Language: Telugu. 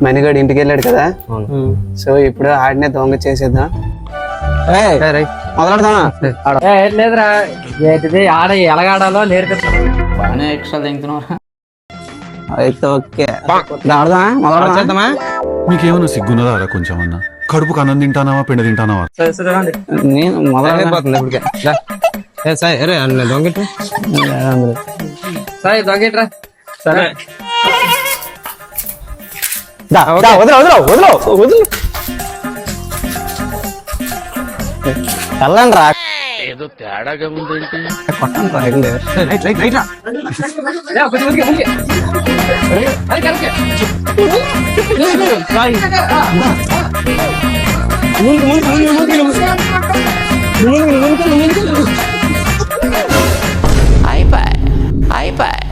మణిగాడు ఇంటికి వెళ్ళాడు కదా, సో ఇప్పుడు ఆడినే దొంగ చేసేద్దాం. మొదలెడతానా? లేదురా, ఏంటిది ఆడ ఎలాగాడాలో నేర్పిస్తాను. బాగానే ఎక్స్ట్రా తింటున్నారా? అయితే ఓకే, ఆడదామా? మొదలెడదామా? మీకేమన్నా సిగ్గున్నదారా కొంచెం అన్నా? కడుపుకు అన్నం తింటానావా పిండి తింటానావా? నేను మొదలైపోతుంది ఇప్పటికే. సరే దొంగట్రా, సరే దొంగట్రా. సరే వెళ్ళండి రా. ఏదో తేడాగా ఉందేంటి? అయిపోయి